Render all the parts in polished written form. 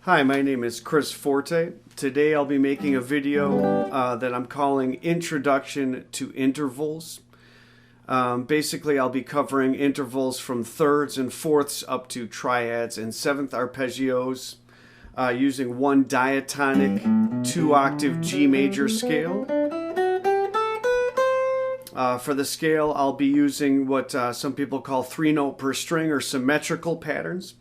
Hi, my name is Chris Forte. Today I'll be making a video that I'm calling Introduction to Intervals. Basically, I'll be covering intervals from thirds and fourths up to triads and seventh arpeggios using one diatonic 2-octave G major scale. For the scale, I'll be using what some people call 3-note per string or symmetrical patterns.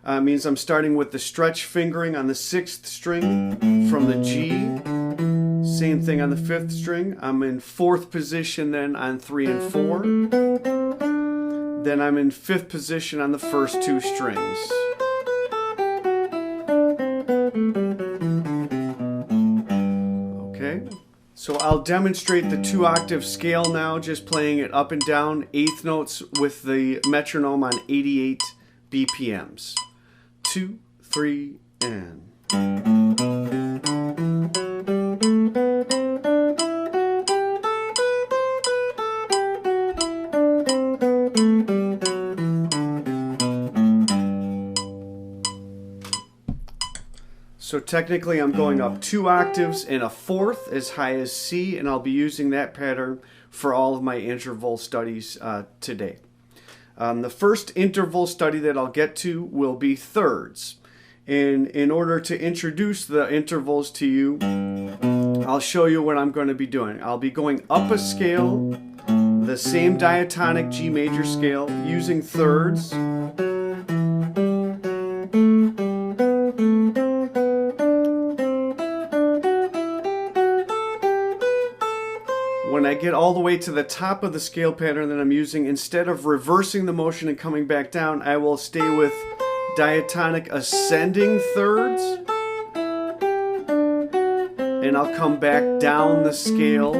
Means I'm starting with the stretch fingering on the 6th string from the G. Same thing on the 5th string. I'm in 4th position then on 3 and 4. Then I'm in 5th position on the first 2 strings. Okay, so I'll demonstrate the 2-octave scale now, just playing it up and down, 8th notes with the metronome on 88 BPMs. 2, 3, and. So technically I'm going up 2 octaves and a 4th as high as C, and I'll be using that pattern for all of my interval studies today. The first interval study that I'll get to will be thirds. And in order to introduce the intervals to you, I'll show you what I'm going to be doing. I'll be going up a scale, the same diatonic G major scale, using thirds. When I get all the way to the top of the scale pattern that I'm using, instead of reversing the motion and coming back down, I will stay with diatonic ascending thirds, and I'll come back down the scale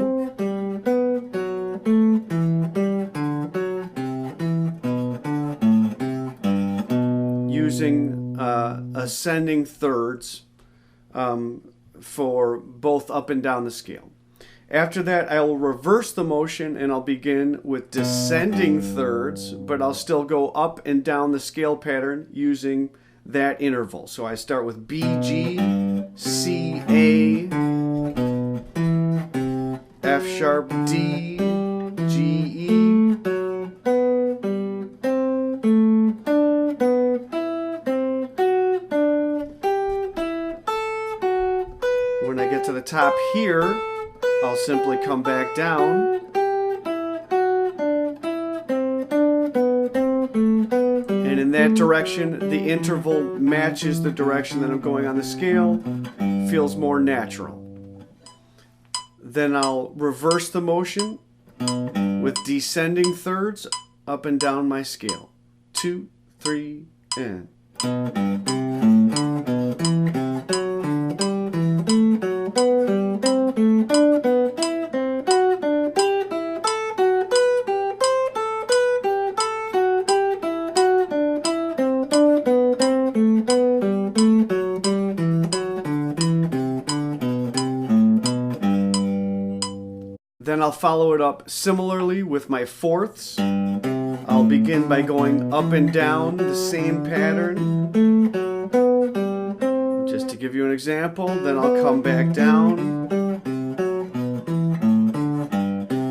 using ascending thirds for both up and down the scale. After that, I will reverse the motion and I'll begin with descending thirds, but I'll still go up and down the scale pattern using that interval. So I start with B, G, C, A, F sharp, D, G, E. When I get to the top here, I'll simply come back down, and in that direction the interval matches the direction that I'm going on the scale, feels more natural. Then I'll reverse the motion with descending thirds up and down my scale. 2, 3, and. Then I'll follow it up similarly with my fourths. I'll begin by going up and down the same pattern. Just to give you an example, then I'll come back down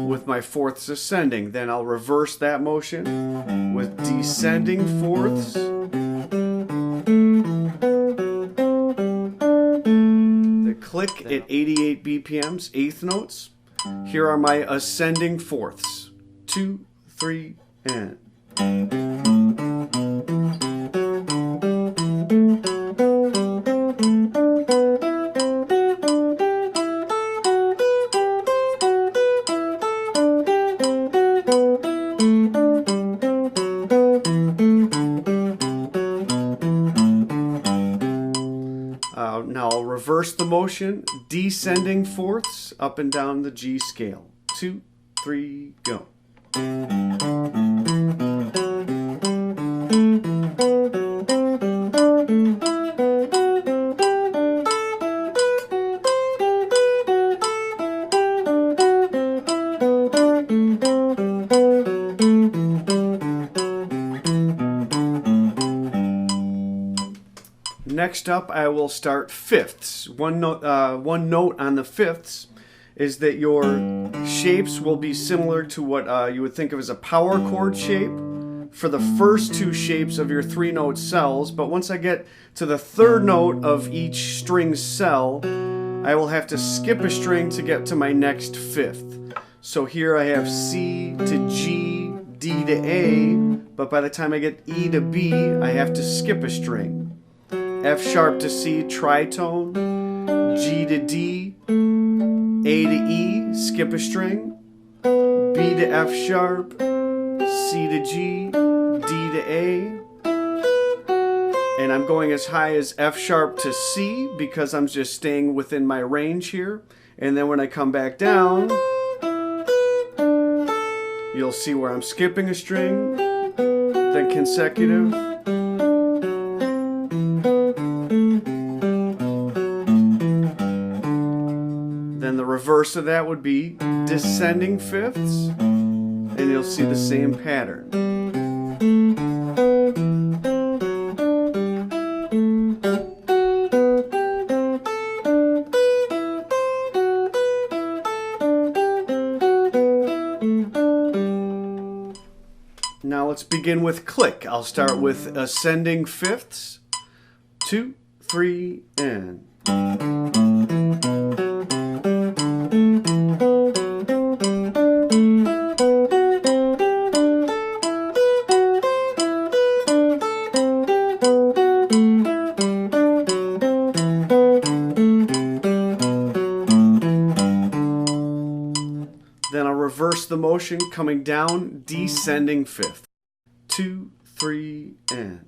with my fourths ascending. Then I'll reverse that motion with descending fourths. The click at 88 BPMs, 8th notes. Here are my ascending fourths. 2, 3, and. Now I'll reverse the motion, descending fourths up and down the G scale. 2, 3, go. Next up, I will start fifths. One note on the fifths is that your shapes will be similar to what you would think of as a power chord shape for the first two shapes of your 3-note cells. But once I get to the third note of each string cell, I will have to skip a string to get to my next fifth. So here I have C to G, D to A, but by the time I get E to B, I have to skip a string. F sharp to C, tritone, G to D, A to E, skip a string, B to F sharp, C to G, D to A, and I'm going as high as F sharp to C because I'm just staying within my range here. And then when I come back down, you'll see where I'm skipping a string, then consecutive, then the reverse of that would be descending fifths, and you'll see the same pattern. Now let's begin with click. I'll start with ascending fifths. 2, 3, and. Then I'll reverse the motion, coming down, descending fifth. 2, 3, and.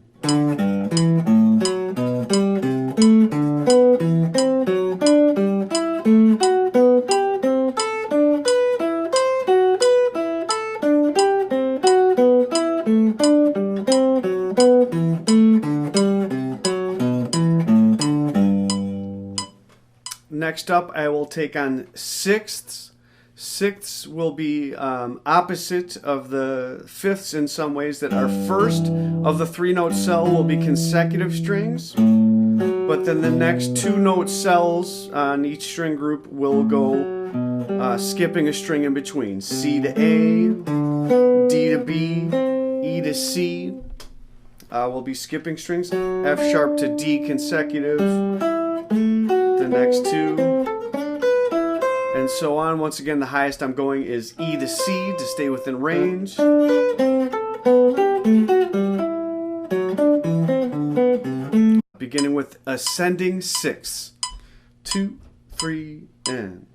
Next up, I will take on sixths. Sixths will be opposite of the fifths in some ways, that our first of the 3-note cell will be consecutive strings, but then the next 2-note cells on each string group will go skipping a string in between. C to A, D to B, E to C will be skipping strings. F sharp to D consecutive, the next two, and so on. Once again, the highest I'm going is E to C to stay within range. Beginning with ascending sixths. 2, 3, and.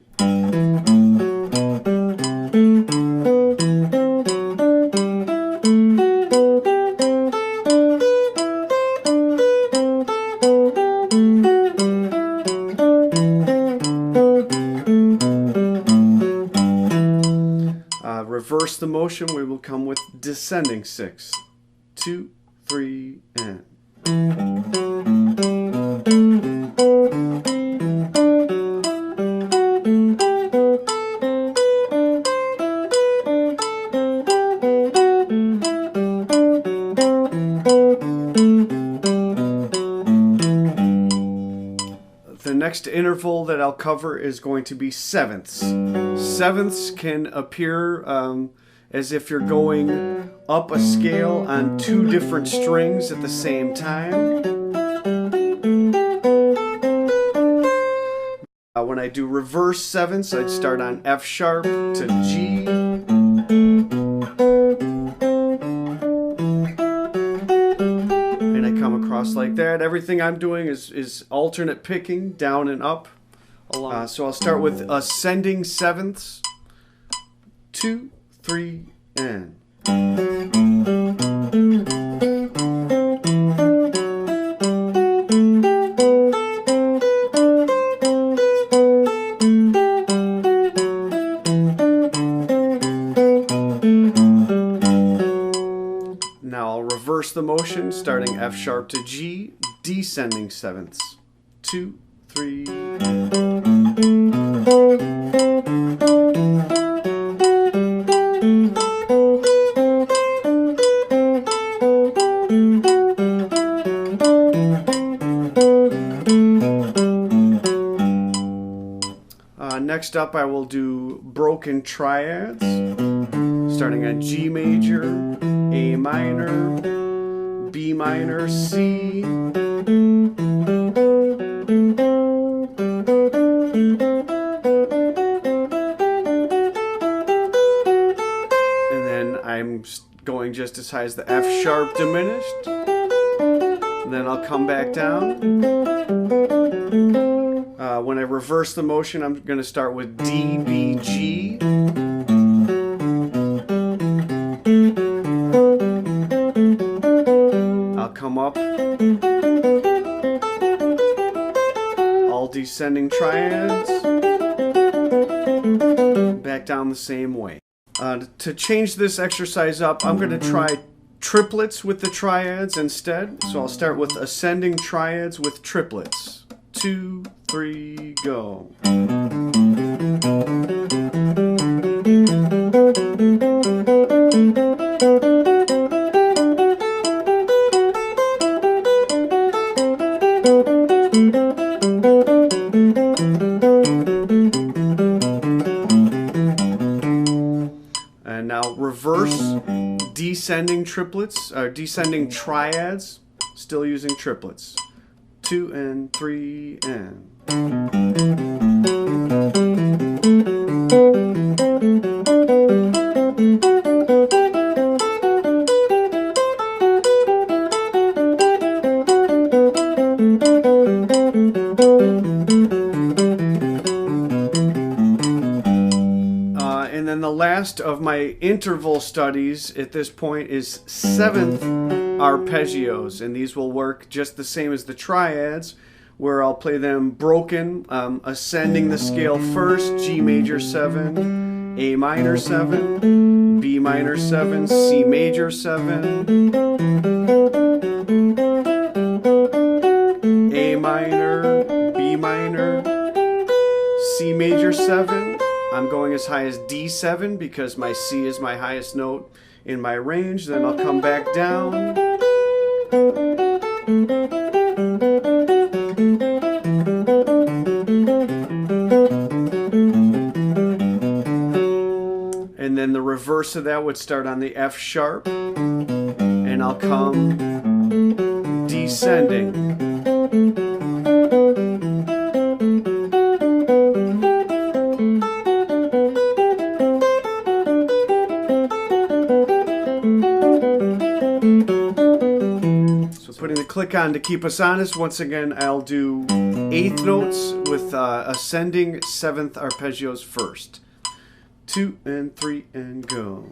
Reverse the motion, we will come with descending sixths. 2, 3, and. The next interval that I'll cover is going to be sevenths. Sevenths can appear as if you're going up a scale on 2 different strings at the same time. When I do reverse sevenths, I'd start on F sharp to G. And I come across like that. Everything I'm doing is alternate picking, down and up. So I'll start with ascending sevenths. 2, 3, and. Now I'll reverse the motion, starting F sharp to G, descending sevenths. 2, 3, and. next up I will do broken triads, starting on G major, A minor, B minor, C, and then I'm going just as high as the F sharp diminished, and then I'll come back down. When I reverse the motion, I'm going to start with D, B, G. I'll come up, all descending triads, back down the same way. To change this exercise up, I'm going to try triplets with the triads instead. So I'll start with ascending triads with triplets. 2, 3, go. And now reverse descending triplets, or descending triads, still using triplets. 2 and 3 and. And then the last of my interval studies at this point is 7th arpeggios, and these will work just the same as the triads, where I'll play them broken, ascending the scale first, G major 7, A minor 7, B minor 7, C major 7, A minor, B minor, C major 7. I'm going as high as D7 because my C is my highest note in my range. Then I'll come back down. And then the reverse of that would start on the F sharp. And I'll come descending. Putting the click on to keep us honest. Once again, I'll do 8th notes with ascending 7th arpeggios first. 2 and 3 and go.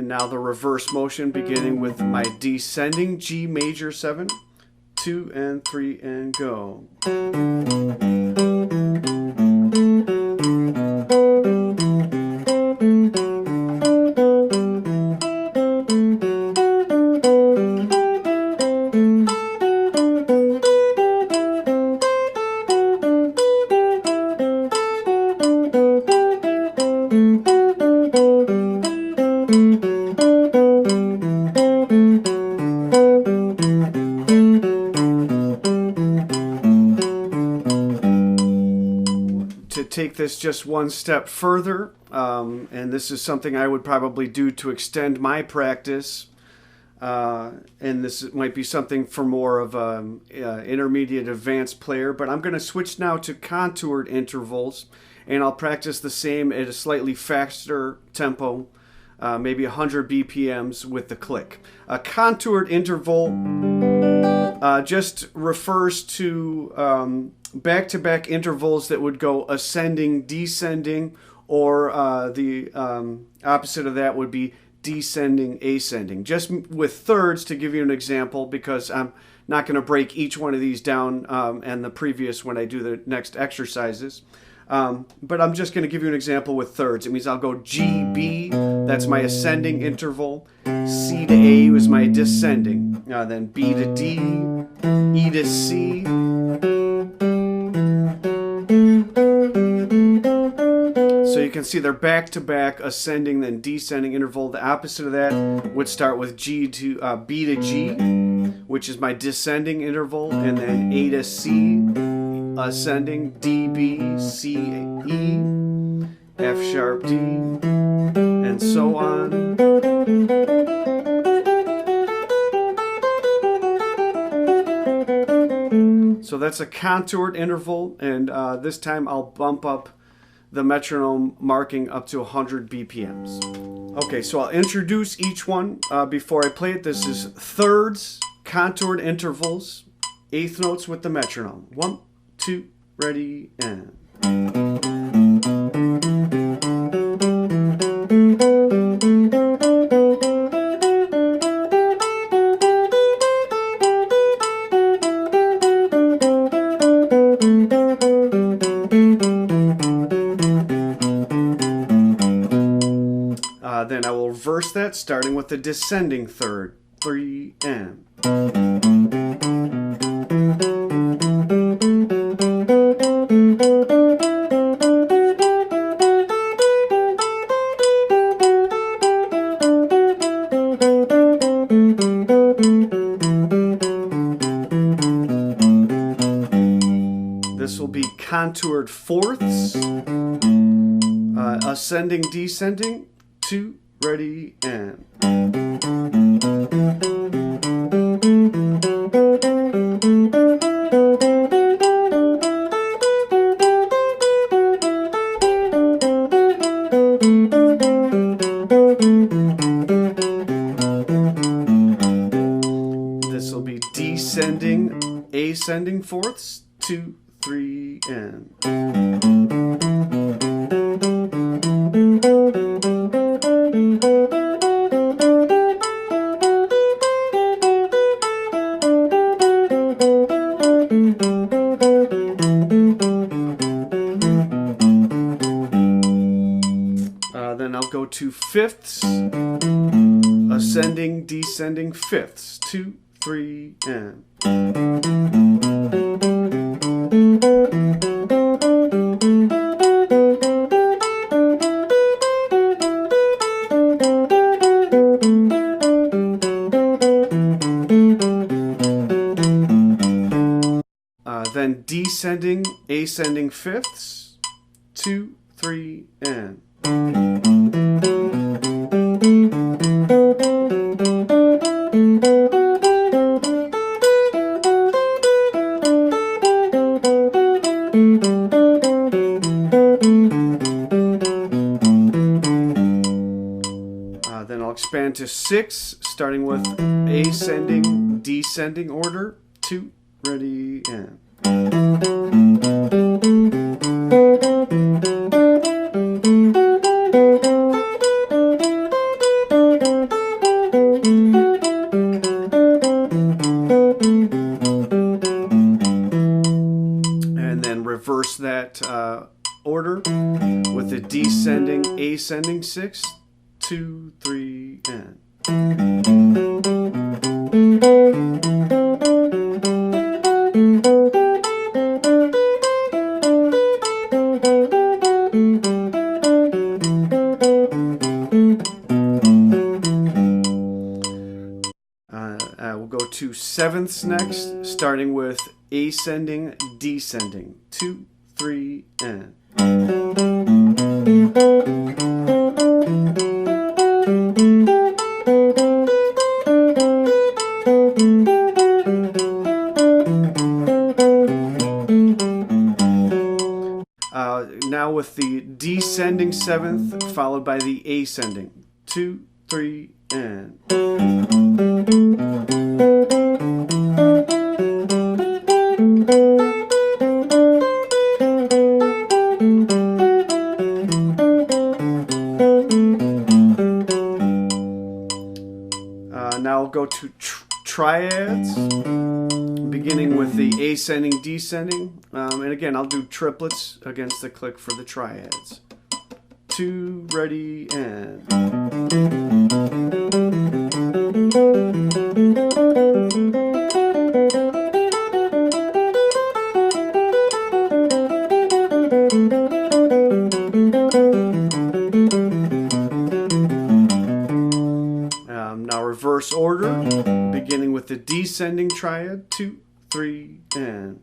Now the reverse motion, beginning with my descending G major 7, 2 and 3 and go. Take this just one step further, and this is something I would probably do to extend my practice, and this might be something for more of an intermediate advanced player, but I'm going to switch now to contoured intervals, and I'll practice the same at a slightly faster tempo, maybe 100 BPMs with the click. A contoured interval just refers to back-to-back intervals that would go ascending, descending, or the opposite of that would be descending, ascending. Just with thirds to give you an example, because I'm not going to break each one of these down and the previous when I do the next exercises. But I'm just going to give you an example with thirds. It means I'll go G, B, that's my ascending interval. C to A is my descending. Then B to D, E to C. So you can see they're back-to-back ascending, then descending interval. The opposite of that would start with G to B to G, which is my descending interval, and then A to C, ascending, D, B, C, E, F sharp, D, and so on. So that's a contoured interval, and this time I'll bump up the metronome marking up to 100 BPMs. Okay, so I'll introduce each one before I play it. This is thirds, contoured intervals, eighth notes with the metronome. 1, 2, ready, and... Then I will reverse that, starting with the descending third. 3 and. This will be contoured fourths, ascending, descending. 2, ready, and... This will be descending, ascending fourths. 2, 3, and... Then I'll go to fifths, ascending, descending fifths. 2, 3, and... Then descending, ascending fifths. 2, 3, and... Then I'll expand to 6, starting with ascending, descending order. 2, ready, and... And then reverse that order with the descending, ascending 6. 2, 3, and... We'll go to sevenths next, starting with ascending, descending. 2, 3, and... Now with the descending seventh followed by the ascending. 2, 3, and... triads, beginning with the ascending, descending. And again, I'll do triplets against the click for the triads. 2, ready, and... Now reverse order, beginning with the descending triad. 2, 3, and...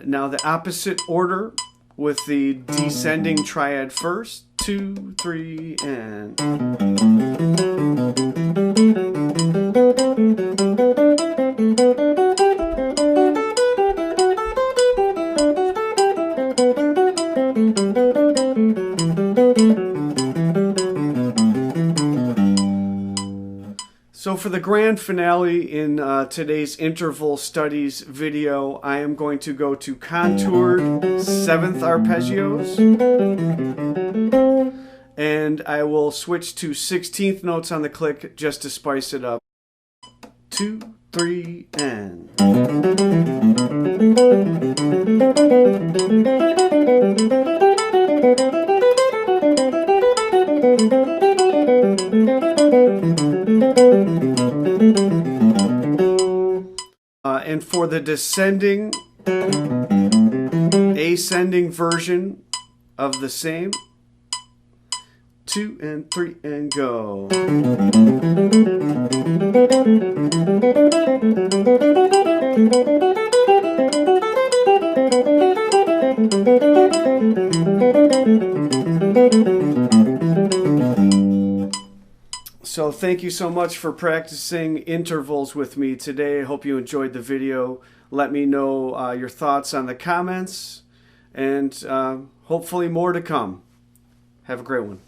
Now the opposite order with the descending triad first. 2, 3, and... So for the grand finale in today's interval studies video, I am going to go to contoured 7th arpeggios, and I will switch to 16th notes on the click just to spice it up. 2, 3, and... And for the descending, ascending version of the same, 2 and 3 and go. So thank you so much for practicing intervals with me today. I hope you enjoyed the video. Let me know your thoughts on the comments, and hopefully more to come. Have a great one.